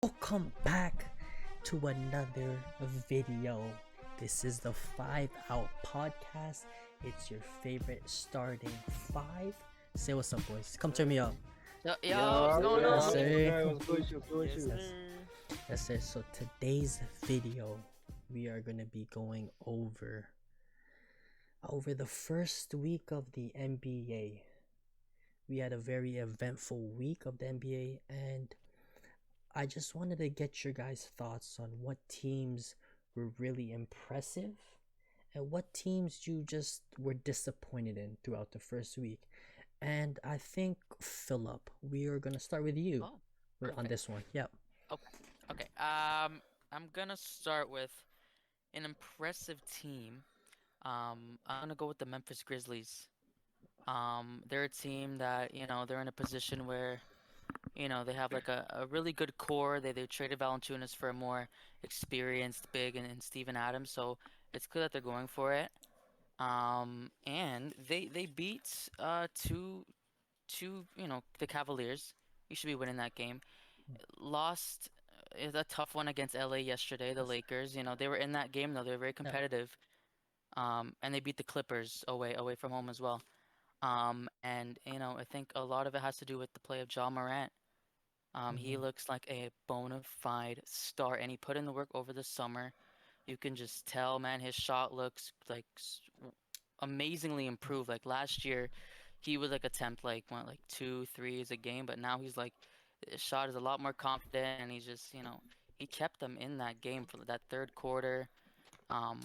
Welcome back to another video. This is the 5 Out Podcast. It's your favorite starting 5. Say what's up, boys. Come turn me up. Yo, what's going Yes, on? sir. What's good, Yes, you? sir. Yes, sir. So today's video, we are going to be going over the first week of the NBA. We had a very eventful week of the NBA, and I just wanted to get your guys' thoughts on what teams were really impressive and what teams you just were disappointed in throughout the first week. And I think, Philip, we are going to start with you Oh, on perfect. this one. Yep. Okay. I'm gonna start with an impressive team. I'm gonna go with the Memphis Grizzlies. They're a team that, they're in a position where, they have like a really good core. They traded Valanciunas for a more experienced big and Steven Adams, so it's good that they're going for it. And they beat the Cavaliers. You should be winning that game. Lost a tough one against LA yesterday, the Lakers. They were in that game though. They were very Yep. competitive. And they beat the Clippers away from home as well. And I think a lot of it has to do with the play of Ja Morant. He looks like a bona fide star, and he put in the work over the summer. You can just tell, man, his shot looks like amazingly improved. Like last year, he would like attempt like what, like two threes a game, but now he's like his shot is a lot more confident, and he's just he kept them in that game for that third quarter. Um,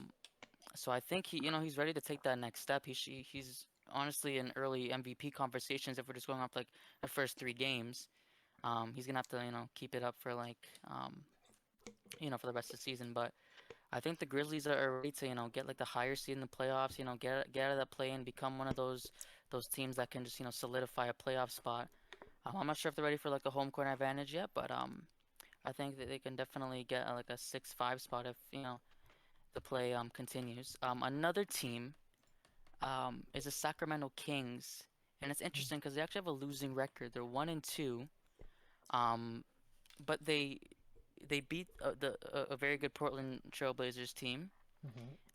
so I think he's ready to take that next step. He's honestly in early MVP conversations if we're just going off like the first three games. He's gonna have to keep it up for like for the rest of the season, but. I think the Grizzlies are ready to, get like the higher seed in the playoffs, get out of that play and become one of those teams that can just, solidify a playoff spot. I'm not sure if they're ready for like a home court advantage yet, but I think that they can definitely get like a 6-5 spot if, the play continues. Another team is the Sacramento Kings, and it's interesting because they actually have a losing record. They're 1-2, um, but they beat a very good Portland Trailblazers team.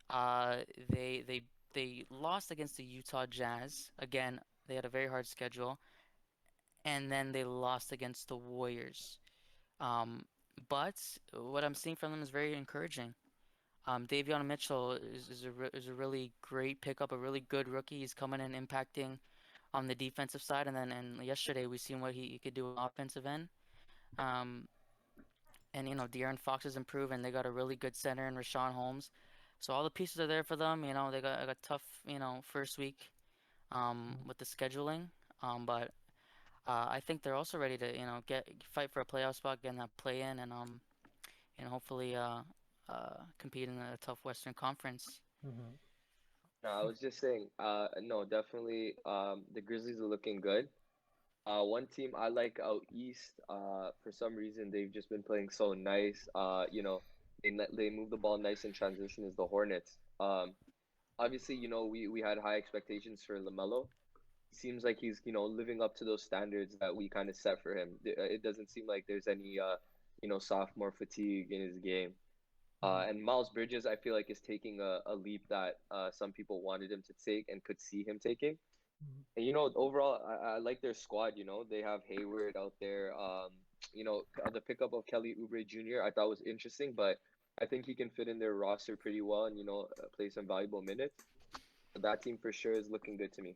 They lost against the Utah Jazz. Again, they had a very hard schedule, and then they lost against the Warriors. Um, but what I'm seeing from them is very encouraging. Davion Mitchell is a really great pickup, a really good rookie. He's coming in impacting on the defensive side, and yesterday we seen what he could do on offensive end. Um, and De'Aaron Fox has improved, and they got a really good center in Rashawn Holmes. So all the pieces are there for them. They got a tough, first week with the scheduling. But I think they're also ready to, get fight for a playoff spot, get in that play in, and hopefully compete in a tough Western Conference. No, I was just saying, no, definitely, the Grizzlies are looking good. One team I like out east, for some reason they've just been playing so nice. They move the ball nice in transition is the Hornets. Obviously, we had high expectations for LaMelo. Seems like he's, living up to those standards that we kind of set for him. It doesn't seem like there's any, sophomore fatigue in his game. And Miles Bridges, I feel like, is taking a leap that some people wanted him to take and could see him taking. And overall, I like their squad. They have Hayward out there. The pickup of Kelly Oubre Jr. I thought was interesting, but I think he can fit in their roster pretty well and play some valuable minutes. But that team for sure is looking good to me.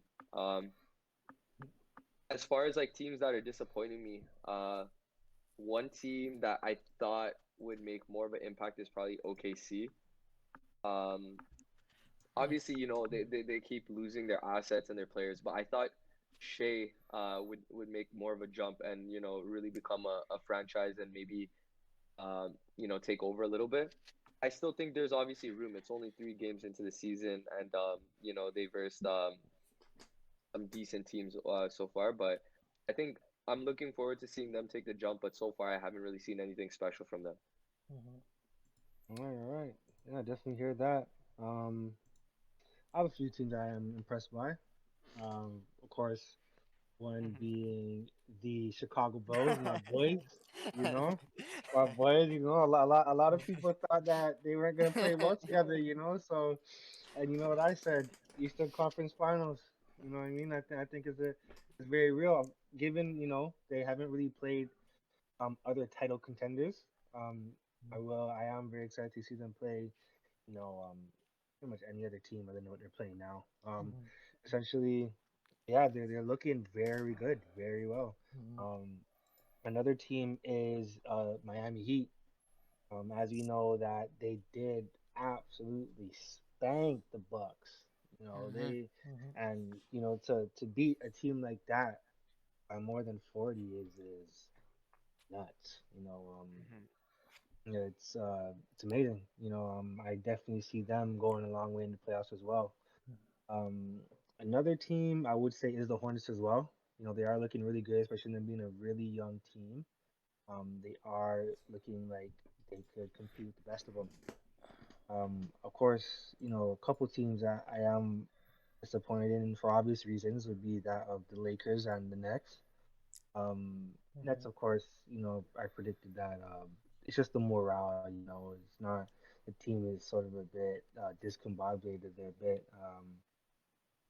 As far as like teams that are disappointing me, one team that I thought would make more of an impact is probably OKC. Um, Obviously, they keep losing their assets and their players, but I thought Shea would make more of a jump and really become a franchise and maybe take over a little bit. I still think there's obviously room. It's only 3 games into the season, and they versed some decent teams so far. But I think I'm looking forward to seeing them take the jump. But so far, I haven't really seen anything special from them. All right. Yeah, definitely hear that. I have a few teams that I am impressed by. Of course, one Mhm. being the Chicago Bulls, my boys. You know, my boys. A lot of people thought that they weren't gonna play well together. So, and you know what I said? Eastern Conference Finals. You know what I mean? I think it's very real. Given they haven't really played other title contenders. Um, I am very excited to see them play. You know, pretty much any other team other than what they're playing now. Essentially, yeah, they're looking very good, very well. Um, Another team is Miami Heat. As we know that they did absolutely spank the Bucks. Mhm. They and to beat a team like that by more than 40 is nuts. Mhm. Yeah, it's amazing. I definitely see them going a long way in the playoffs as well. Um, Another team I would say is the Hornets as well. They are looking really good, especially them being a really young team. They are looking like they could compete with the best of them. Of course, a couple teams that I am disappointed in for obvious reasons would be that of the Lakers and the Nets. Nets, of course, I predicted that. It's just the morale, it's not, the team is sort of a bit discombobulated. They're a bit,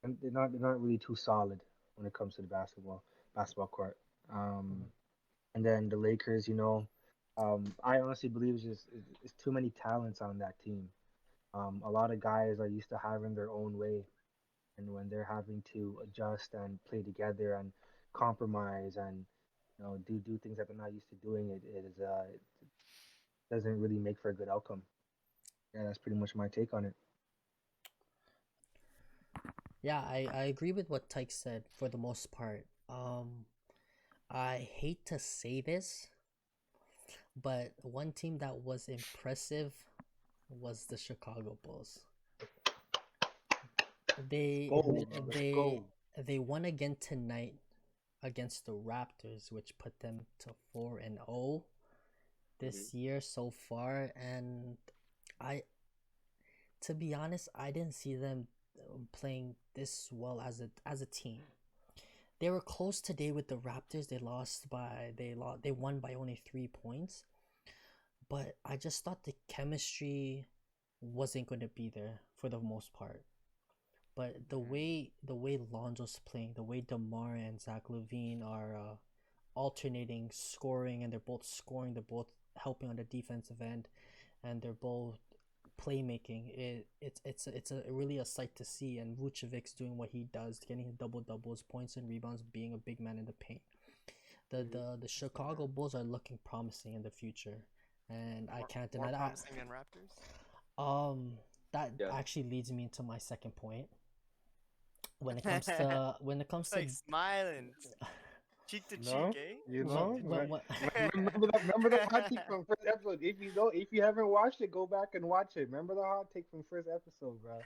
and they're not really too solid when it comes to the basketball court. Um, and then the Lakers, I honestly believe it's too many talents on that team. A lot of guys are used to having their own way, and when they're having to adjust and play together and compromise and do things that they're not used to doing, it doesn't really make for a good outcome. Yeah, that's pretty much my take on it. Yeah, I agree with what Tyke said for the most part. I hate to say this, but one team that was impressive was the Chicago Bulls. They Go, bro. Let's they go. they won again tonight against the Raptors, which put them to 4-0 Hmm. this year so far. And I, to be honest, I didn't see them playing this well as a team. They were close today with the Raptors. They won by only 3 points. But I just thought the chemistry wasn't going to be there for the most part. But Mhm. the way Lonzo's playing, the way DeMar and Zach Levine are alternating scoring, and they're both scoring, they're both helping on the defensive end, and they're both playmaking. It's a really a sight to see. And Vucevic's doing what he does, getting double doubles, points and rebounds, being a big man in the paint. The Hmm. the the Yeah. Chicago Bulls are looking promising in the future, and I can't More deny that. promising than Raptors. Um, that Yeah. actually leads me into my second point. When it comes It's to like smiling, cheek to cheek, No, eh? when Remember when remember the hot take from first episode. If you haven't watched it, go back and watch it. Remember the hot take from first episode, bro.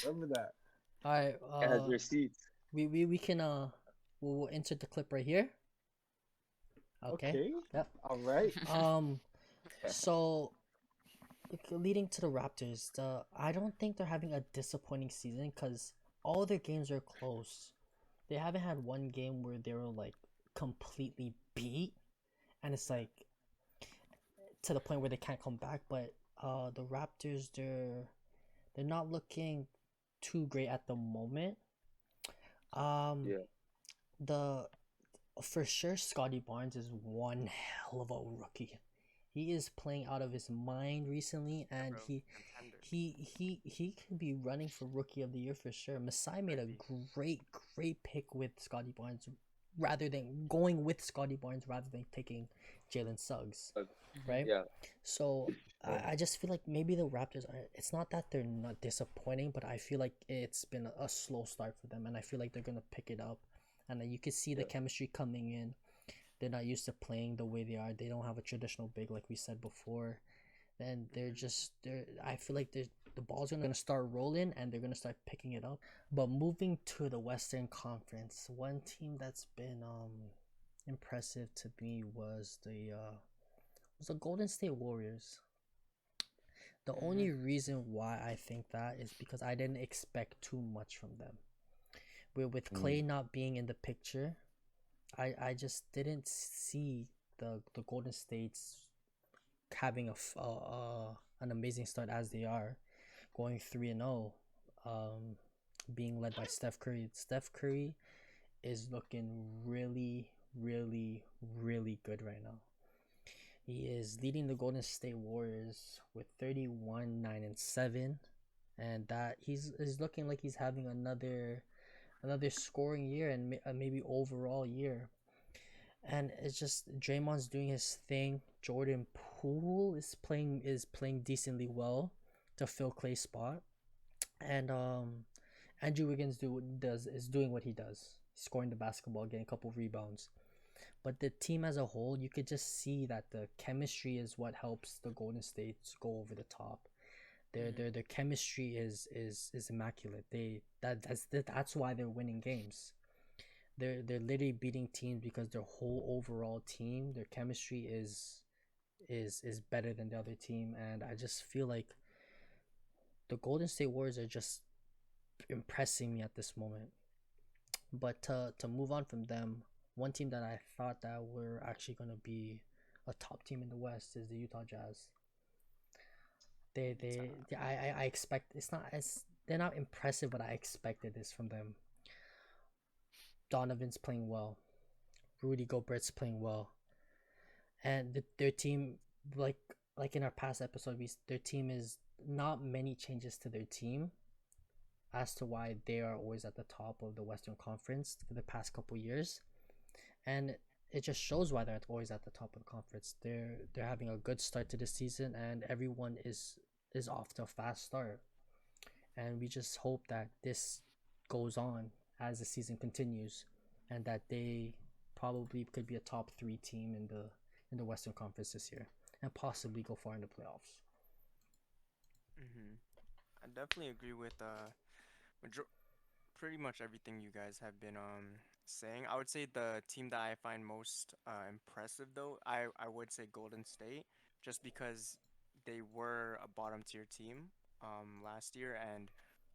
Remember that. all right, It has receipts. we can we'll insert the clip right here. Okay. Okay. Yep. All right. Um. So leading to the Raptors, I don't think they're having a disappointing season because all their games are close. They haven't had one game where they were like completely beat, and it's Yeah. like to the point where they can't come back. But the Raptors, they're not looking too great at the moment. Um, Yeah. the For sure, Scotty Barnes is one hell of a rookie. He is playing out of his mind recently, Yeah, and bro. he Contender. he he he could be running for rookie of the year for sure. Masai made Could a be. great pick with Scotty Barnes, rather than going with Scotty Barnes rather than taking Jalen Suggs, Uh, Mhm. right? yeah. So I just feel like maybe the Raptors are. It's not that they're not disappointing, but I feel like it's been a slow start for them, and I feel like they're gonna pick it up, and you can see the Yeah. chemistry coming in. They're not used to playing the way they are. They don't have a traditional big like we said before. And Mhm. they're I feel like the ball's gonna start rolling and they're gonna start picking it up. But moving to the Western Conference, one team that's been impressive to me was the Golden State Warriors. The Mhm. only reason why I think that is because I didn't expect too much from them. With Clay Mm. not being in the picture, I just didn't see the Golden States having an amazing start as they are, going 3-0, being led by Steph Curry. Steph Curry is looking really, really, really good right now. He is leading the Golden State Warriors with 31, 9, and 7, and that he's looking like he's having another scoring year and maybe overall year. And it's just Draymond's doing his thing. Jordan Poole is playing decently well to fill Clay's spot, and Andrew Wiggins is doing what he does, scoring the basketball, getting a couple of rebounds. But the team as a whole, you could just see that the chemistry is what helps the Golden States go over the top. Their chemistry is immaculate. That's why they're winning games. They're literally beating teams because their whole overall team, their chemistry is better than the other team, and I just feel like the Golden State Warriors are just impressing me at this moment. But to move on from them, one team that I thought that were actually gonna be a top team in the West is the Utah Jazz. I expect it's not as they're not impressive, but I expected this from them. Donovan's playing well. Rudy Gobert's playing well, and their team, like like in our past episode, their team is not many changes to their team as to why they are always at the top of the Western Conference for the past couple years, and it just shows why they're always at the top of the conference. They're having a good start to the season, and everyone is off to a fast start, and we just hope that this goes on as the season continues, and that they probably could be a top three team in the Western Conference this year, and possibly go far in the playoffs. Mm-hmm. I definitely agree with major pretty much everything you guys have been saying. I would say the team that I find most impressive though, I would say Golden State, just because they were a bottom tier team last year, and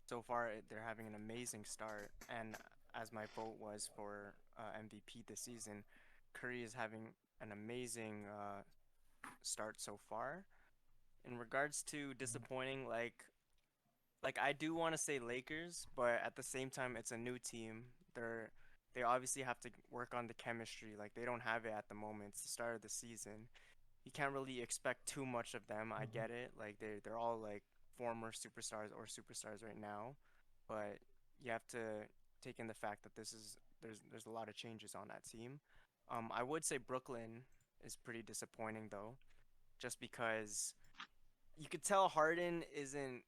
so far they're having an amazing start. And as my vote was for MVP this season, Curry is having an amazing start so far. In regards to disappointing, like I do want to say Lakers, but at the same time it's a new team. They obviously have to work on the chemistry. Like they don't have it at the moment. It's the start of the season. You can't really expect too much of them. I Mm-hmm. get it. Like they're all like former superstars or superstars right now, but you have to take in the fact that there's a lot of changes on that team. I would say Brooklyn is pretty disappointing though, just because you could tell Harden isn't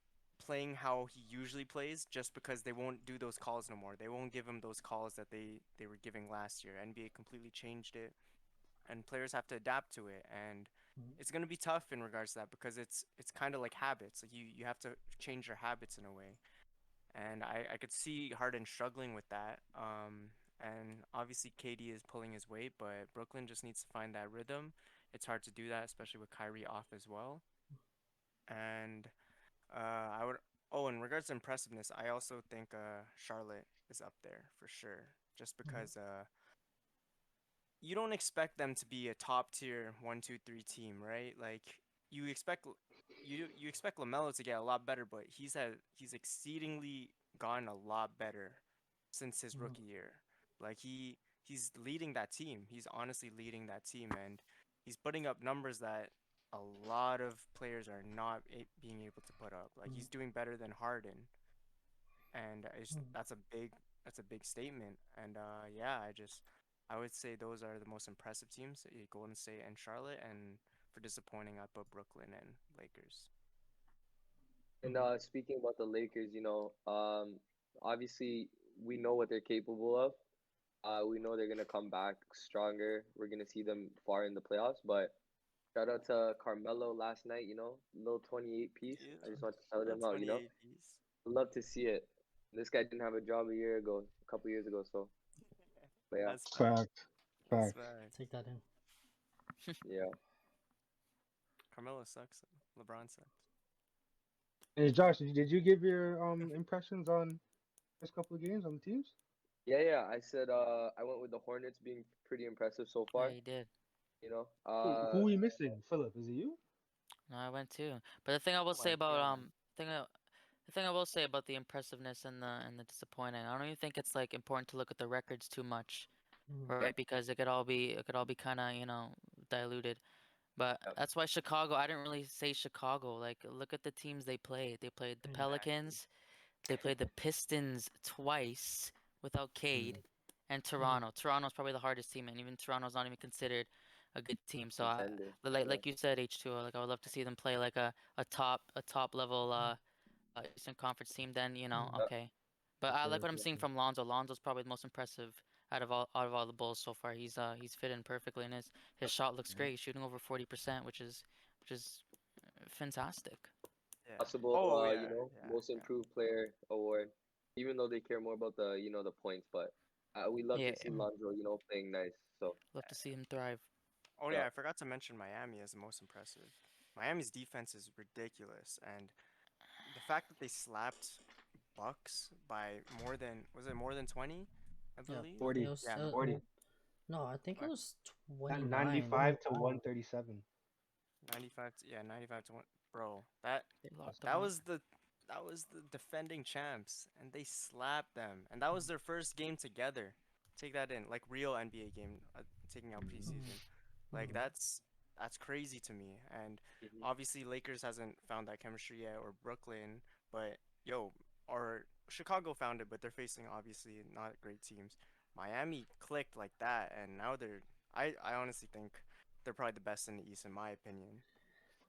playing how he usually plays just because they won't do those calls no more. They won't give him those calls that they were giving last year. NBA completely changed it, and players have to adapt to it. And it's gonna be tough in regards to that because it's kind of like habits. Like you have to change your habits in a way. And I could see Harden struggling with that. And obviously KD is pulling his weight, but Brooklyn just needs to find that rhythm. It's hard to do that, especially with Kyrie off as well. And I would. Oh, in regards to impressiveness, I also think Charlotte is up there for sure. Just Mm-hmm. because you don't expect them to be a top tier 1, 2, 3 team, right? Like you expect you expect Lamelo to get a lot better, but he's exceedingly gotten a lot better since his Mm-hmm. rookie year. Like he's leading that team. He's honestly leading that team, and he's putting up numbers that a lot of players are not being able to put up. Like Mm-hmm. he's doing better than Harden, and Mm-hmm. that's a big statement. And yeah, I would say those are the most impressive teams: Golden State and Charlotte. And for disappointing, I put Brooklyn and Lakers. And Mm-hmm. speaking about the Lakers, obviously we know what they're capable of. We know they're gonna come back stronger. We're gonna see them far in the playoffs. But shout out to Carmelo last night. Little 28 piece. Yeah, I just want to shout little him out. 28 piece. Love to see it. This guy didn't have a job a couple years ago. So, but yeah, That's fact. Fact. That's Fact. fact. Take that in. yeah. Carmelo sucks. LeBron sucks. Hey Josh, did you give your impressions on first couple of games on the teams? Yeah. I said I went with the Hornets being pretty impressive so Yeah, far. you did. You know. Who are we missing? Philip, is it you? No, I went too. But the thing I will Oh say my about god. the thing I will say about the impressiveness and the disappointing, I don't even think it's like important to look at the records too much, Mm-hmm. Yeah. right? Because it could all be kind of, diluted. But Yeah. that's why Chicago, I didn't really say Chicago. Like, look at the teams they played. They played the Exactly. Pelicans, they played the Pistons twice without Cade, Mm. and Mm-hmm. Toronto. Toronto's probably the hardest team, and even Toronto's not even considered a good team. So Contender. Yeah. like you said, H2O, like I would love to see them play like a top level Eastern Conference team. Then Yeah. okay. But For I like sure, what I'm for seeing sure. from Lonzo. Lonzo's probably the most impressive out of all the Bulls so far. He's fit in perfectly, and his shot looks Yeah. great. He's shooting over 40%, which is fantastic. Yeah. Possible, Oh yeah, yeah, most yeah. improved player award, even though they care more about the, the points, but we love Yeah, to see Lonzo, playing nice. So love to see him thrive. Oh yeah, yeah, I forgot to mention Miami as the most impressive. Miami's defense is ridiculous, and the fact that they slapped Bucks by more than was it more than 20, I Yeah, believe. it 40, was Yeah, 40. no, I think it like was 29. 95 to 137. 95 to, yeah, 95 to 1. Bro, that They locked That's him that up. was the that was the defending champs and they slapped them. And that was their first game together. Take that in, like real NBA game, taking out mm, Mm-hmm. preseason. Like Mm-hmm. that's crazy to me. And hmm obviously Lakers hasn't found that chemistry yet or Brooklyn, but yo, or Chicago found it, but they're facing obviously not great teams. Miami clicked like that and now I honestly think they're probably the best in the East in my opinion.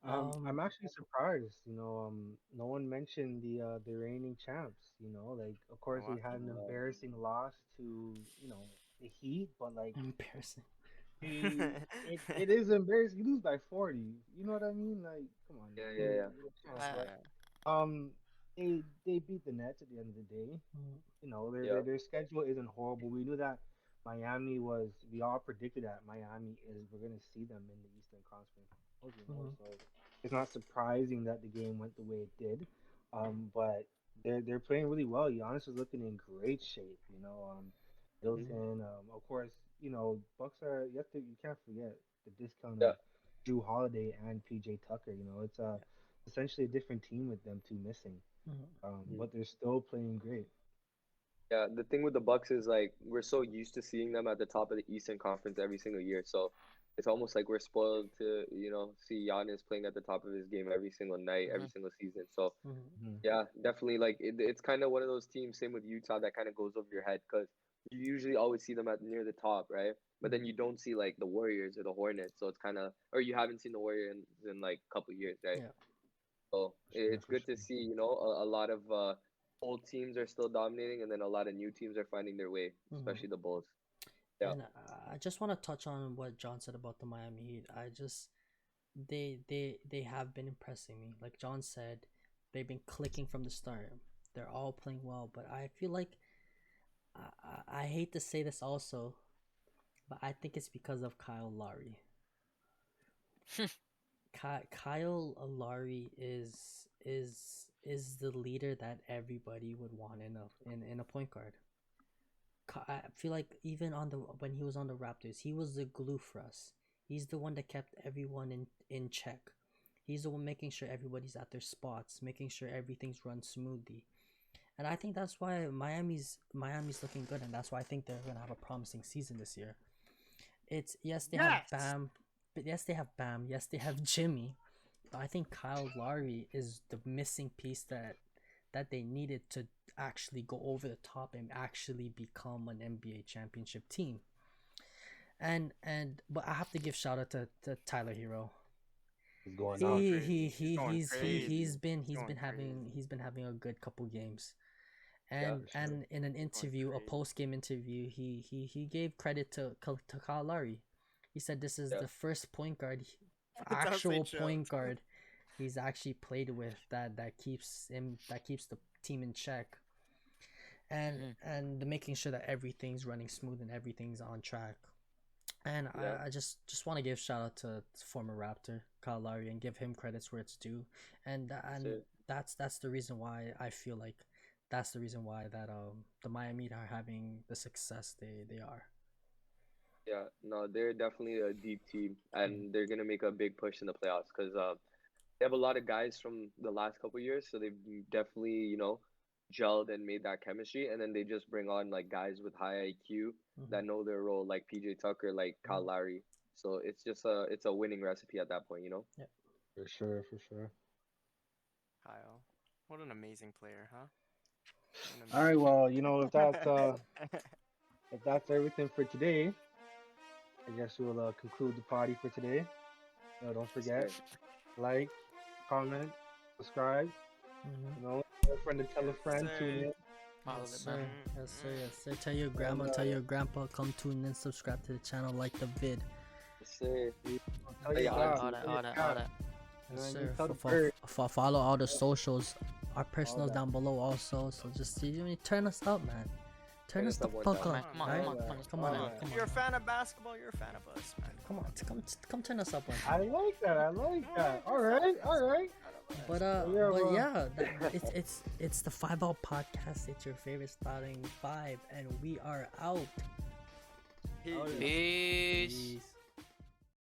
I'm Um, actually surprised. No one mentioned the reigning champs. Like of course they had Milwaukee? an uh, embarrassing loss to the Heat, but like embarrassing. it is embarrassing. You lose by 40. You know what I mean? Like, come on, yeah, man. yeah, yeah, You're a champ. I But Yeah. they beat the Nets at the end of the day. Mm-hmm. yeah. Their schedule isn't horrible. We knew that Miami was. We all predicted that Miami is. We're gonna see them in the Eastern Conference Finals. So it's not surprising that the game went the way it did. But they're playing really well. Giannis is looking in great shape. hmm Middleton. Of course, Bucks are. You can't forget the discount Yeah. of Drew Holiday and PJ Tucker. It's essentially a different team with them two missing. Mm-hmm. Mhm. But they're still playing great. Yeah, the thing with the Bucks is like we're so used to seeing them at the top of the Eastern Conference every single year. So it's almost like we're spoiled to, see Giannis playing at the top of his game every single night, every mhm. single season. So Mm-hmm. Mhm. yeah, definitely like it's kind of one of those teams, same with Utah, that kind of goes over your head because you usually always see them at near the top, right? But then Mm-hmm. you don't see like the Warriors or the Hornets. So it's kind of, or you haven't seen the Warriors in like a couple years, right? Yeah. So For sure, it's for good to sure. see, a lot of old teams are still dominating, and then a lot of new teams are finding their way, Mm-hmm. especially the Bulls. Yeah. And I just want to touch on what John said about the Miami Heat. I just they have been impressing me. Like John said, they've been clicking from the start. They're all playing well, but I feel like I hate to say this also, but I think it's because of Kyle Lowry. Kyle Lowry is the leader that everybody would want in a point guard. I feel like even on the when he was on the Raptors, he was the glue for us. He's the one that kept everyone in check. He's the one making sure everybody's at their spots, making sure everything's run smoothly. And I think that's why Miami's looking good, and that's why I think they're gonna have a promising season this year. It's yes they have Yes. Bam, but yes they have Bam, yes they have Jimmy, but I think Kyle Lowry is the missing piece that they needed to actually go over the top and actually become an NBA championship team. And but I have to give shout out to Tyler Hero. He's Yeah, going he's going off. crazy. He's going crazy. He's He's going been having crazy. a good couple games. Yeah. For sure. And in an He's going interview, a crazy. post game interview, he gave credit to Kyle Lowry. He said this is Yeah. the first point guard, Honestly, actual chill. point guard he's actually played with that keeps the team in check, Mhm. and making sure that everything's running smooth and everything's on track. And Yeah. I just want to give shout out to former Raptor Kyle Lowry and give him credits where it's due, and That's and it. that's the reason why I feel like that's the reason why that the Miami Heat are having the success they are. Yeah, no, they're definitely a deep team, Mm-hmm. and they're gonna make a big push in the playoffs because they have a lot of guys from the last couple years, so they've definitely, gelled and made that chemistry, and then they just bring on like guys with high IQ Mm-hmm. that know their role, like PJ Tucker, like Kyle Mm-hmm. Lowry. So it's a winning recipe at that point. Yep. For sure, for sure. Kyle, what an amazing player, huh? What an All right, amazing well, if that's everything for today, I guess we'll conclude the party for today. Don't Yes, forget, sir. like, comment, subscribe. Mm-hmm. Tell a friend to tell a Yes, friend. Tune sir. in. All Yes, of it, man. sir. Yes, sir. Yes, sir. Tell your And grandma, tell your grandpa, come tune in, subscribe to the channel, like the vid. Yes, sir. tell Hey, your your All that, dog, all auntie. that, tell your all that, all cat, that. Yes, and sir. tell the bird. Follow all the socials, our All personals that. down below also. So just turn us up, man. Turn Turn us us the up one fuck time. up, Come on, right? come on, come on, Come on all now, that. come If on. you're a fan of basketball, you're a fan of us, man. Come on, come turn us up one I time. like that. I like that. If All you're a fan right, of all right. But Yeah, but well. yeah, it's the 5 Out podcast. It's your favorite starting five, and we are out. Peace. Peace. Peace.